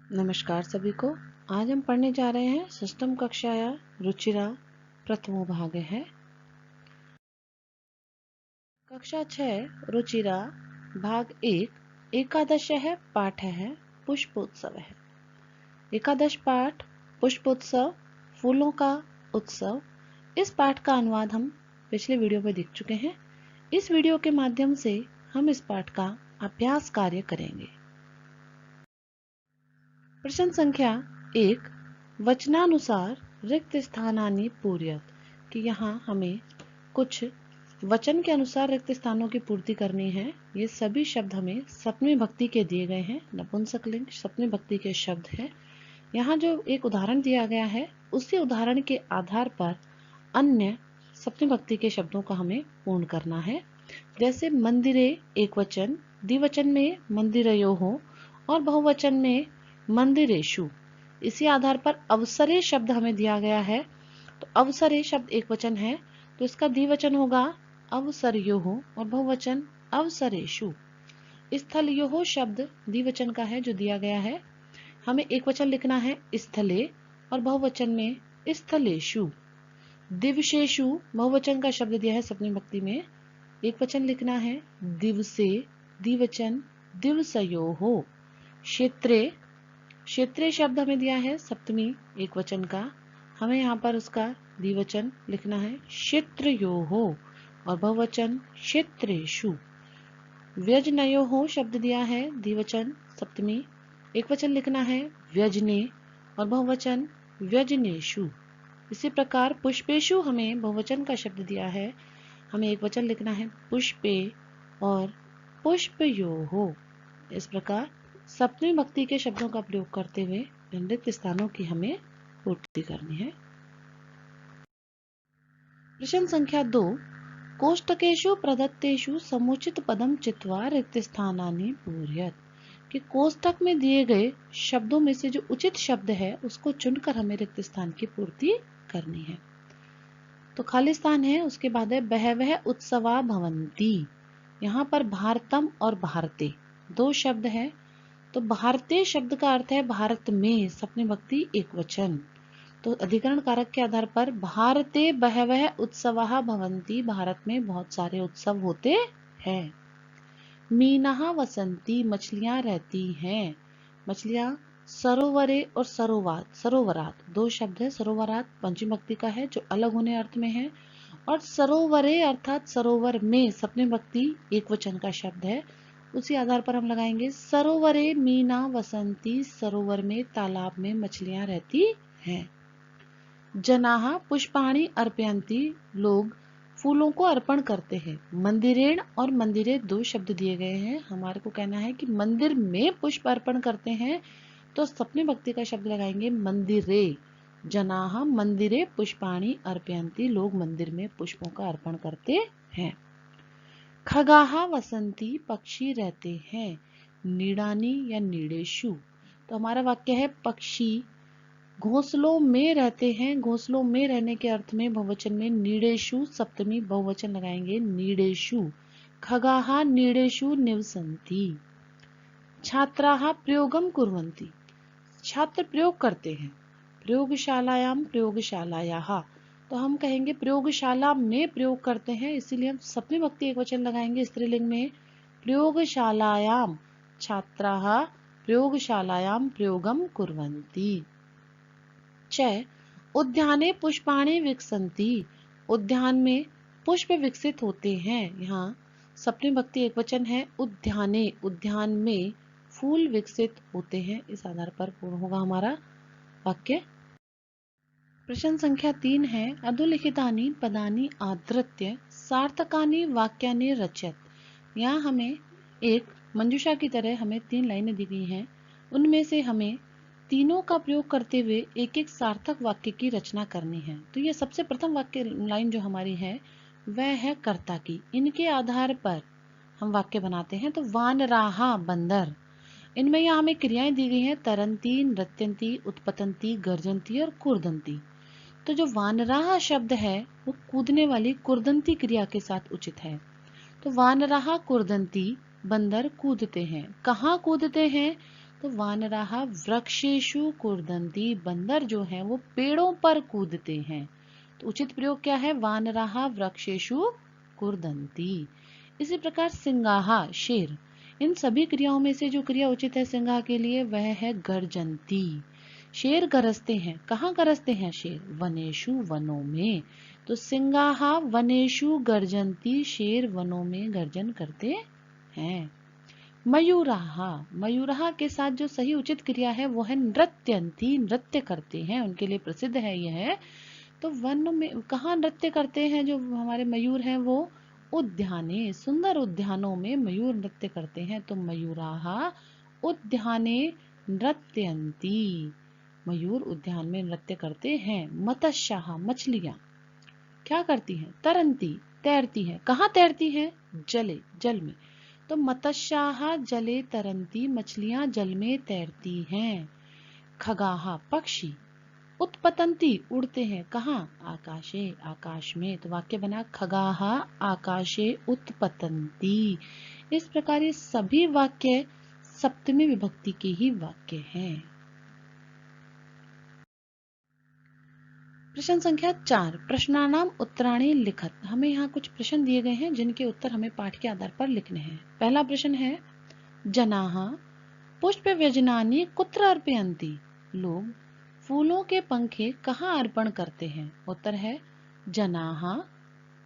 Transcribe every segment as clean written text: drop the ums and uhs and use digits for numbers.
नमस्कार सभी को। आज हम पढ़ने जा रहे हैं षष्ठम कक्षाया रुचिरा प्रथमो भाग है। कक्षा 6 रुचिरा भाग 1 एकादश है पाठ है पुष्पोत्सव है। एकादश पाठ पुष्पोत्सव फूलों का उत्सव। इस पाठ का अनुवाद हम पिछले वीडियो में देख चुके हैं। इस वीडियो के माध्यम से हम इस पाठ का अभ्यास कार्य करेंगे। प्रश्न संख्या 1 वचनानुसार रिक्त स्थानानि पूर्यत, कि यहाँ हमें कुछ वचन के अनुसार रिक्त स्थानों की पूर्ति करनी है। ये सभी शब्द हमें सप्तमी भक्ति के दिए गए हैं, नपुंसकलिंग सप्तमी भक्ति के शब्द हैं। यहाँ जो एक उदाहरण दिया गया है उसी उदाहरण के आधार पर अन्य सप्तमी भक्ति के शब्दों का हमें पूर्ण करना है। जैसे मंदिरे एक वचन, द्विवचन में मंदिरयोः और बहुवचन में मंदिरेषु। इसी आधार पर अवसरे शब्द हमें दिया गया है, तो अवसरे शब्द एक वचन है तो इसका द्विवचन होगा अवसरयोः और बहुवचन अवसरेषु। स्थलयोः शब्द द्विवचन का है जो दिया गया है, हमें एक वचन लिखना है स्थले और बहुवचन में स्थलेषु। दिवसेषु बहुवचन का शब्द दिया है सप्तमी भक्ति में, एक वचन लिखना है दिवसे, द्विवचन दिवसयोः। क्षेत्रे, क्षेत्रे शब्द हमें दिया है सप्तमी एक वचन का, हमें यहाँ पर उसका द्विवचन लिखना है क्षेत्रयोः और बहुवचन क्षेत्रेषु। व्यजनयोः शब्द दिया है द्विवचन सप्तमी, एक वचन लिखना है व्यजने और बहुवचन व्यजनेषु। इसी प्रकार पुष्पेषु हमें बहुवचन का शब्द दिया है, हमें एक वचन लिखना है पुष्पे और पुष्पयोः। इस प्रकार सप्तमी भक्ति के शब्दों का प्रयोग करते हुए इन रिक्त स्थानों की हमें पूर्ति करनी है। प्रश्न संख्या 2 कोष्टकेषु प्रदत्तेषु समुचित पदम चित्वा रिक्त स्थानानि पूरयत, कि कोष्टक में दिए गए शब्दों में से जो उचित शब्द है उसको चुनकर हमें रिक्त स्थान की पूर्ति करनी है। तो खाली स्थान है, उसके बाद है बहवः उत्सवा भवन्ति। यहाँ पर भारतम और भारते दो शब्द है, तो भारतीय शब्द का अर्थ है भारत में, सप्तमी भक्ति एक वचन। तो अधिकरण कारक के आधार पर भारते बहवः उत्सवाः भवन्ति, भारत में बहुत सारे उत्सव होते हैं। मीनाः वसन्ति, मछलियां रहती हैं। मछलियां सरोवरे और सरोवरात दो शब्द है। सरोवरात पंचमी भक्ति का है जो अलग होने अर्थ में है, और सरोवरे अर्थात सरोवर में सप्तमी भक्ति एक वचन का शब्द है। उसी आधार पर हम लगाएंगे सरोवरे मीना वसंती, सरोवर में तालाब में मछलियां रहती हैं। जनाः पुष्पाणि अर्पयन्ति, लोग फूलों को अर्पण करते हैं। मंदिरेण और मंदिरे दो शब्द दिए गए हैं, हमारे को कहना है कि मंदिर में पुष्प अर्पण करते हैं, तो सप्तमी भक्ति का शब्द लगाएंगे मंदिरे। जनाः मंदिरे पुष्पाणि अर्पयन्ति, लोग मंदिर में पुष्पों का अर्पण करते हैं। खगाः वसन्ति, पक्षी रहते हैं। नीडानि या नीडेषु, तो हमारा वाक्य है पक्षी घोंसलों में रहते हैं। घोंसलों में रहने के अर्थ में बहुवचन में नीडेषु सप्तमी बहुवचन लगाएंगे नीडेषु। खगाः नीडेषु निवसन्ति। छात्राः प्रयोगम कुर्वन्ति, छात्र प्रयोग करते हैं। प्रयोगशालायां प्रयोगशालायाः, तो हम कहेंगे प्रयोगशाला में प्रयोग करते हैं, इसीलिए हम सप्तमी भक्ति एक वचन लगाएंगे स्त्रीलिंग में प्रयोगशालायां। छात्राः प्रयोगशालायां प्रयोगम कुर्वन्ति। च उद्याने पुष्पाणि विकसन्ति, उद्यान में पुष्प विकसित होते हैं। यहाँ सप्तमी भक्ति एक वचन है उद्याने, उद्यान में फूल विकसित होते हैं। इस आधार पर पूर्ण होगा हमारा वाक्य। प्रश्न संख्या 3 है अधोलिखितानि पदानि आधृत्य सार्थकानि वाक्यानि रचयत। यहाँ हमें एक मंजूषा की तरह हमें 3 लाइनें दी गई हैं, उनमें से हमें तीनों का प्रयोग करते हुए एक एक सार्थक वाक्य की रचना करनी है। तो ये सबसे प्रथम वाक्य लाइन जो हमारी है वह है कर्ता की, इनके आधार पर हम वाक्य बनाते हैं। तो वानराः बंदर, इनमें यहाँ हमें क्रियाएं दी गई हैं तरंती, नृत्यंती, उत्पतंती, गर्जंती और कुर्दंती। तो जो वानराः शब्द है वो कूदने वाली कुर्दंती क्रिया के साथ उचित है। तो वानराः कुर्दंती, बंदर कूदते हैं। कहाँ कूदते हैं? तो वानराहा वृक्षेषु कूर्दन्ति, बंदर जो है वो पेड़ों पर कूदते हैं। तो उचित प्रयोग क्या है? वानराहा वृक्षेषु कूर्दन्ति। इसी प्रकार सिंगाहा शेर, इन सभी क्रियाओं में से जो क्रिया उचित है सिंगाहा के लिए वह है गर्जन्ति। शेर गरजते हैं। कहाँ गरजते हैं शेर? वनेषु, वनों में। तो सिंगाहा वनेषु गर्जन्ति, शेर वनों में गर्जन करते हैं। मयूराहा, मयूराहा के साथ जो सही उचित क्रिया है वो है नृत्यन्ति, नृत्य करते हैं, उनके लिए प्रसिद्ध है यह। तो वन में कहाँ नृत्य करते हैं जो हमारे मयूर हैं? वो उद्याने, सुंदर उद्यानों में मयूर नृत्य करते हैं। तो मयूराहा उद्याने नृत्यन्ति, मयूर उद्यान में नृत्य करते हैं। मत्स्याहा, मछलियां क्या करती हैं? तरंती, तैरती हैं। कहाँ तैरती हैं? जले, जल में। तो मत्स्याहा जले तरंती, मछलियां जल में तैरती हैं। खगाहा पक्षी, उत्पतंती उड़ते हैं। कहाँ? आकाशे, आकाश में। तो वाक्य बना खगाहा आकाशे उत्पतंती। इस प्रकार ये सभी वाक्य सप्तमी विभक्ति के ही वाक्य हैं। प्रश्न संख्या 4, प्रश्नानाम उत्तराणि लिखत। हमें यहाँ कुछ प्रश्न दिए गए हैं जिनके उत्तर हमें पाठ के आधार पर लिखने हैं। पहला प्रश्न है, जनाः पुष्प व्यजनानि कुत्र अर्पयन्ति। लोग फूलों के पंखे कहाँ अर्पण करते हैं? उत्तर है, जनाः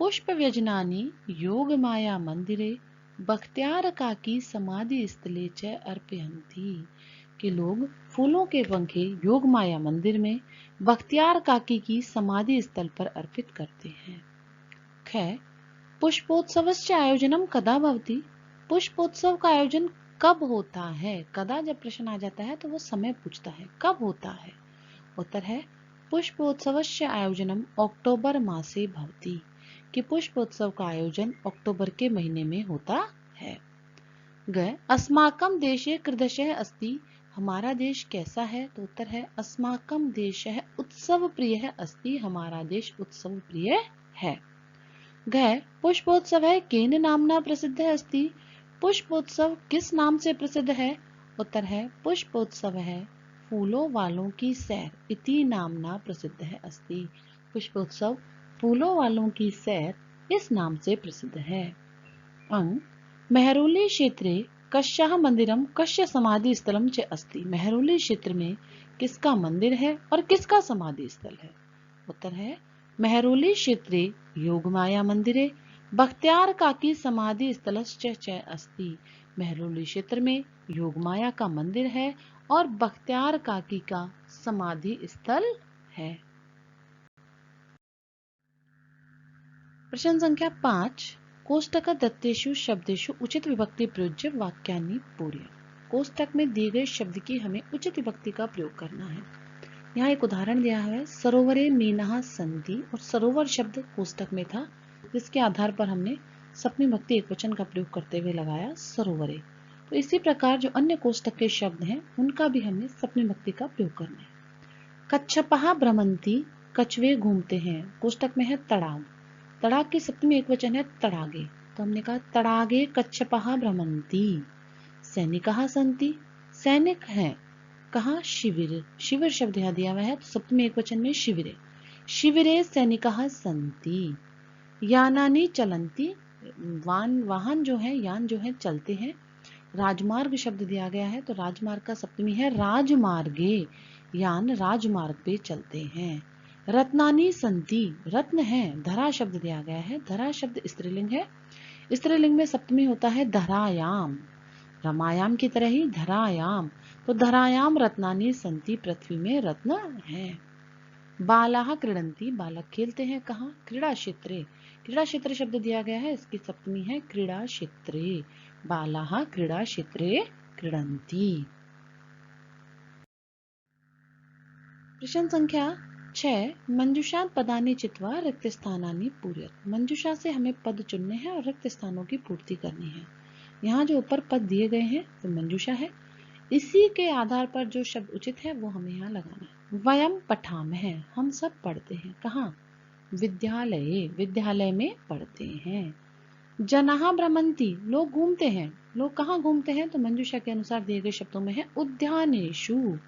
पुष्प व्यजनानि योग माया मंदिरे बख्तियार काकी समाधि स्थले च अर्पयन्ति। कि लोग फूलों के पंखे योग माया मंदिर में बख्तियार काकी की समाधि स्थल पर अर्पित करते हैं। ख, पुष्पोत्सवस्य आयोजनम कदा भवति। पुष्पोत्सव का आयोजन कब होता है? कदा जब प्रश्न आ जाता है तो वो समय पूछता है, कब होता है? उत्तर है, पुष्पोत्सवस्य आयोजनम अक्टूबर मासे भवति। कि पुष्पोत्सव का आयोजन अक्टूबर के महीने में होता है। ग, अस्माकं देशे कीदृशः अस्ति। हमारा देश कैसा है? तो उत्तर है, अस्माकं देशः उत्सव प्रियः अस्ति। हमारा देश उत्सव प्रिय है। घ, पुष्पोत्सवः केन नाम्ना प्रसिद्धः अस्ति। पुष्पोत्सव किस नाम से प्रसिद्ध है? उत्तर है, पुष्पोत्सवः फूलों वालों की सैर इति नामना प्रसिद्ध है अस्ति। पुष्पोत्सव फूलों वालों की सैर इस नाम से प्रसिद्ध है। अंग, मेहरौली क्षेत्रे कस्याः मंदिरम कस्य समाधि स्थलम च अस्ति। मेहरौली क्षेत्र में किसका मंदिर है और किसका समाधि स्थल है? उत्तर है, मेहरौली क्षेत्रे योगमाया मंदिरे बख्तियार काकी समाधि स्थलश्च च अस्ति। मेहरौली क्षेत्र में योगमाया का मंदिर है और बख्तियार काकी का समाधि स्थल है। प्रश्न संख्या 5, कोष्टक दत्तेषु शब्देषु उचित विभक्ति प्रयुज्य वाक्यानि पूर्य। कोष्टक में दिए गए शब्द की हमें उचित विभक्ति का प्रयोग करना है। यहाँ एक उदाहरण दिया है, सरोवरे मीनाः सन्ति, और सरोवर शब्द कोष्टक में था जिसके आधार पर हमने सप्तमी विभक्ति एकवचन का प्रयोग करते हुए लगाया सरोवरे। तो इसी प्रकार जो अन्य कोष्टक के शब्द हैं उनका भी हमें सप्तमी विभक्ति का प्रयोग करना है। कच्छपः भ्रमन्ति, कछुए घूमते हैं। कोष्टक में है तड़ाग, तड़ाग की सप्तमी एकवचन है तड़ागे। तो हमने कहा तड़ागे कच्छपः भ्रमन्ति। सैनिकाः सन्ति, सैनिक हैं। कहा? शिविर, शिविर शब्द यहाँ दिया हुआ है तो सप्तमी एकवचन में शिविरे। शिविरे सैनिकाः सन्ति। यानानि चलन्ति, वाहन जो है, यान जो है चलते हैं। राजमार्ग शब्द दिया गया है तो राजमार्ग का सप्तमी है राजमार्गे, यान राजमार्ग पे चलते हैं। रत्नानि सन्ति, रत्न है। धरा शब्द दिया गया है, धरा शब्द स्त्रीलिंग है, स्त्रीलिंग में सप्तमी होता है धरायाम। रमायाम की तरह ही धरायाम, तो धरायाम रत्नानि सन्ति, पृथ्वी में रत्न है। बालाः क्रीडन्ति, बालक खेलते हैं। कहाँ? क्रीड़ा क्षेत्रे। क्रीड़ा क्षेत्र शब्द दिया गया है, इसकी सप्तमी है क्रीड़ा क्षेत्रे। बालाः क्रीड़ा क्षेत्रे क्रीडन्ति। प्रश्न संख्या 6, मंजूषात् पदानि चित्वा रिक्त स्थानानि पूरयत। मंजूषा से हमें पद चुनने हैं और रिक्त स्थानों की पूर्ति करनी है। यहाँ जो ऊपर पद दिए गए हैं वो मंजूषा है, इसी के आधार पर जो शब्द उचित है वो हमें यहाँ लगाना है। वयम पठामः, हम सब पढ़ते हैं। कहाँ? विद्यालये, विद्यालय में पढ़ते हैं। जनाः भ्रमन्ति, लोग घूमते हैं। लोग कहाँ घूमते हैं? तो मंजूषा के अनुसार दिए गए शब्दों में है उद्यानेषु,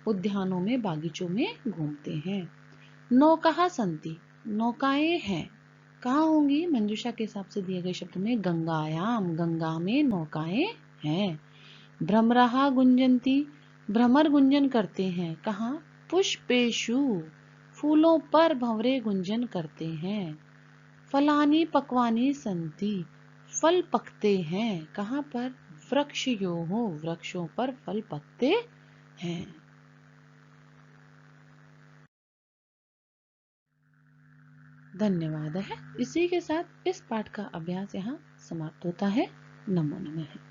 उद्यानों में, बागीचों में घूमते हैं। नौकाः सन्ति, नौकाएं हैं, कहाँ होंगी? मंजूषा के हिसाब से दिए गए शब्द में गंगायाम, गंगा में नौकाएं हैं। भ्रमराः गुंजन्ति, भ्रमर गुंजन करते हैं, कहाँ? पुष्पेषु, फूलों पर भंवरे गुंजन करते हैं। फलानि पक्वानि सन्ति, फल पकते हैं, कहाँ पर? वृक्षयोः, वृक्षों पर फल पकते हैं। धन्यवाद है। इसी के साथ इस पाठ का अभ्यास यहाँ समाप्त होता है। नमो नमः।